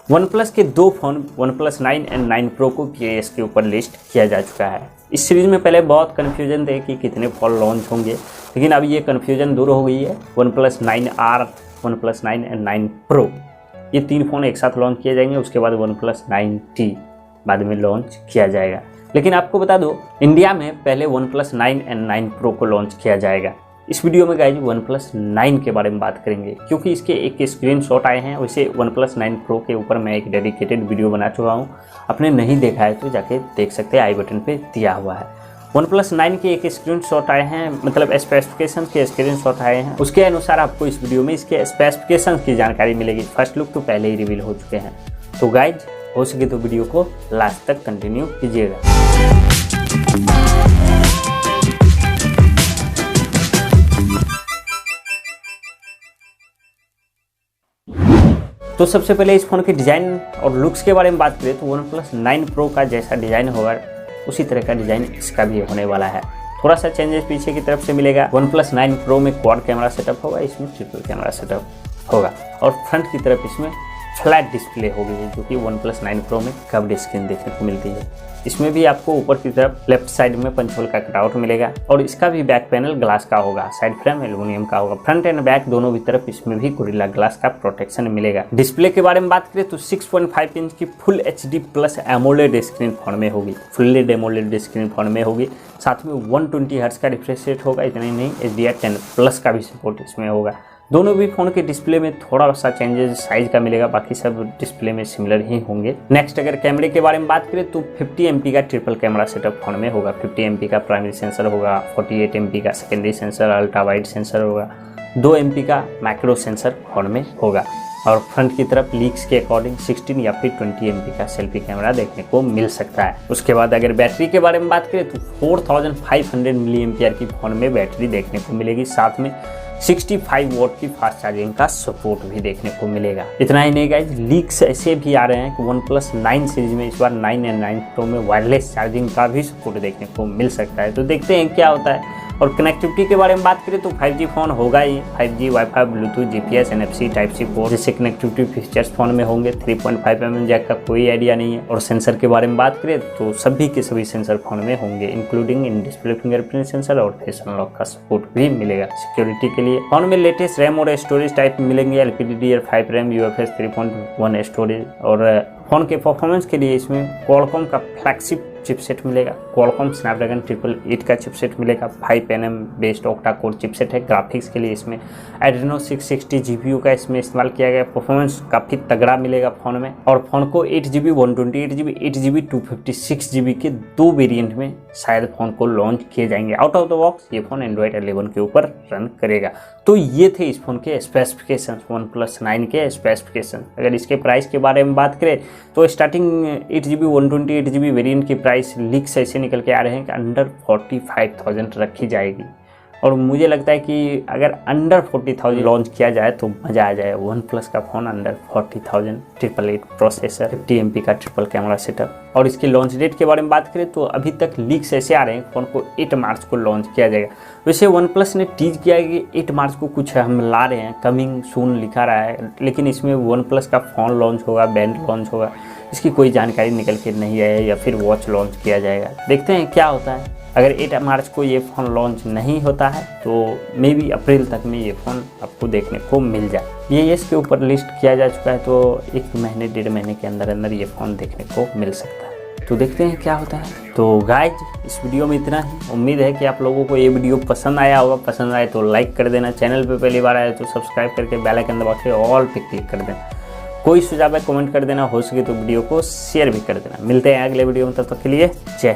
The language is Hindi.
वन प्लस के दो phone one plus 9 and 9 pro को PIS के ऊपर लिस्ट किया जा चुका है। इस सीरीज़ में पहले बहुत कन्फ्यूजन थे कि कितने फ़ोन लॉन्च होंगे, लेकिन अब ये कन्फ्यूजन दूर हो गई है। One plus 9R, one plus 9 and 9 pro ये 3 फ़ोन एक साथ लॉन्च किए जाएंगे। उसके बाद वन प्लस 9T बाद में लॉन्च किया जाएगा। लेकिन आपको बता दो, इंडिया में पहले वन प्लस 9 एंड 9 प्रो को लॉन्च किया जाएगा। इस वीडियो में गाइज वन प्लस 9 के बारे में बात करेंगे, क्योंकि इसके एक स्क्रीनशॉट आए हैं। वैसे वन प्लस 9 प्रो के ऊपर मैं एक डेडिकेटेड वीडियो बना चुका हूँ, आपने नहीं देखा है तो जाके देख सकते हैं, आई बटन पे दिया हुआ है। वन प्लस 9 के एक स्क्रीनशॉट आए हैं, मतलब स्पेसिफिकेशन के स्क्रीनशॉट आए हैं। उसके अनुसार आपको इस वीडियो में इसके स्पेसिफिकेशन की जानकारी मिलेगी। फर्स्ट लुक तो पहले ही रिवील हो चुके हैं। तो गाइज हो सके तो वीडियो को लास्ट तक कंटिन्यू कीजिएगा। तो सबसे पहले इस फ़ोन के डिज़ाइन और लुक्स के बारे में बात करें तो वन प्लस 9 प्रो का जैसा डिज़ाइन होगा उसी तरह का डिज़ाइन इसका भी होने वाला है। थोड़ा सा चेंजेस पीछे की तरफ से मिलेगा। वन प्लस 9 प्रो में क्वाड कैमरा सेटअप होगा, इसमें ट्रिपल कैमरा सेटअप होगा और फ्रंट की तरफ इसमें फ्लैट डिस्प्ले होगी, जो कि वन प्लस 9 प्रो में कर्व्ड स्क्रीन देखने को मिलती है। इसमें भी आपको ऊपर की तरफ लेफ्ट साइड में पंच होल का कटआउट मिलेगा और इसका भी बैक पैनल ग्लास का होगा, साइड फ्रेम एल्युमिनियम का होगा। फ्रंट एंड बैक दोनों भी तरफ इसमें भी गोरिल्ला ग्लास का प्रोटेक्शन मिलेगा। डिस्प्ले के बारे में बात करें तो 6.5 इंच की full HD plus AMOLED screen phone में होगी, फुल्ली एमोलेड स्क्रीन फोन में होगी। साथ में 120 हर्ट्ज का रिफ्रेश रेट होगा। इतना ही नहीं, HDR10 प्लस का भी सपोर्ट इसमें होगा। दोनों भी फ़ोन के डिस्प्ले में थोड़ा सा चेंजेस साइज का मिलेगा, बाकी सब डिस्प्ले में सिमिलर ही होंगे। नेक्स्ट अगर कैमरे के बारे में बात करें तो 50 MP का ट्रिपल कैमरा सेटअप फ़ोन में होगा। 50 MP का प्राइमरी सेंसर होगा, 48 MP का secondary sensor, ultra wide sensor होगा, 2 MP का मैक्रो सेंसर फ़ोन में होगा और फ्रंट की तरफ लीक्स के अकॉर्डिंग 16 या फिर 20 MP का सेल्फी कैमरा देखने को मिल सकता है। उसके बाद अगर बैटरी के बारे में बात करें तो 4500 mAh की फ़ोन में बैटरी देखने को मिलेगी। साथ में 65 वॉट की फास्ट चार्जिंग का सपोर्ट भी देखने को मिलेगा। इतना ही नहीं गाइज, लीक्स ऐसे भी आ रहे हैं कि वन प्लस 9 सीरीज में इस बार 9 एंड 9 प्रो में वायरलेस चार्जिंग का भी सपोर्ट देखने को मिल सकता है। तो देखते हैं क्या होता है। और कनेक्टिविटी के बारे में बात करें तो 5G फ़ोन होगा ही। 5G, wifi, Bluetooth, GPS, NFC, Type-C port जैसे कनेक्टिविटी फीचर्स फ़ोन में होंगे। 3.5mm जैक का कोई आइडिया नहीं है। और सेंसर के बारे में बात करें तो सभी के सभी सेंसर फ़ोन में होंगे, including in display fingerprint sensor और फेस अनलॉक का सपोर्ट भी मिलेगा सिक्योरिटी के लिए। फ़ोन में लेटेस्ट रैम और स्टोरेज टाइप मिलेंगे, LPDDR5 रैम, UFS 3.1 स्टोरेज। और फ़ोन के परफॉर्मेंस के लिए इसमें क्वालकॉम का फ्लैगशिप चिपसेट मिलेगा। क्वालकॉम स्नैपड्रैगन 888 का चिपसेट मिलेगा। 5nm based octa core chipset है। ग्राफिक्स के लिए इसमें एड्रेनो 660 GPU का इसमें इस्तेमाल किया गया। परफॉर्मेंस काफ़ी तगड़ा मिलेगा फ़ोन में। और फ़ोन को 8GB 128GB 8GB 256GB के 2 वेरिएंट में शायद फ़ोन को लॉन्च किए जाएंगे। आउट ऑफ द बॉक्स ये फ़ोन एंड्रॉयड 11 के ऊपर रन करेगा। तो ये थे इस फ़ोन के स्पेसिफिकेशन, वन प्लस 9 के स्पेसिफिकेशन। अगर इसके प्राइस के बारे में बात करें तो स्टार्टिंग 8GB 128GB वेरिएंट की प्राइस लीक्स ऐसे निकल के आ रहे हैं कि अंडर 45,000 रखी जाएगी। और मुझे लगता है कि अगर अंडर 40,000 लॉन्च किया जाए तो मज़ा आ जाए। वन प्लस का फ़ोन अंडर 40,000, 888 प्रोसेसर, 50 MP का ट्रिपल कैमरा सेटअप। और इसकी लॉन्च डेट के बारे में बात करें तो अभी तक लीक्स ऐसे आ रहे हैं फ़ोन को 8 मार्च को लॉन्च किया जाएगा। वैसे वन प्लस ने टीज किया है कि 8 मार्च को कुछ हम ला रहे हैं, कमिंग सून लिखा रहा है, लेकिन इसमें वन प्लस का फ़ोन लॉन्च होगा, बैंड लॉन्च होगा, इसकी कोई जानकारी निकल के नहीं आई है। या फिर वॉच लॉन्च किया जाएगा, देखते हैं क्या होता है। अगर 8 मार्च को ये फ़ोन लॉन्च नहीं होता है तो मे बी अप्रैल तक में ये फ़ोन आपको देखने को मिल जाए। PIS के ऊपर लिस्ट किया जा चुका है, तो 1 महीने 1.5 महीने के अंदर अंदर ये फ़ोन देखने को मिल सकता है। तो देखते हैं क्या होता है। तो गाइज इस वीडियो में इतना ही। उम्मीद है कि आप लोगों को ये वीडियो पसंद आया होगा। पसंद आए तो लाइक कर देना, चैनल पर पहली बार आए तो सब्सक्राइब करके बेल आइकन दबा के ऑल पे क्लिक कर देना। कोई सुझाव है कमेंट कर देना, हो सके तो वीडियो को शेयर भी कर देना। मिलते हैं अगले वीडियो में, तब तक के लिए जय।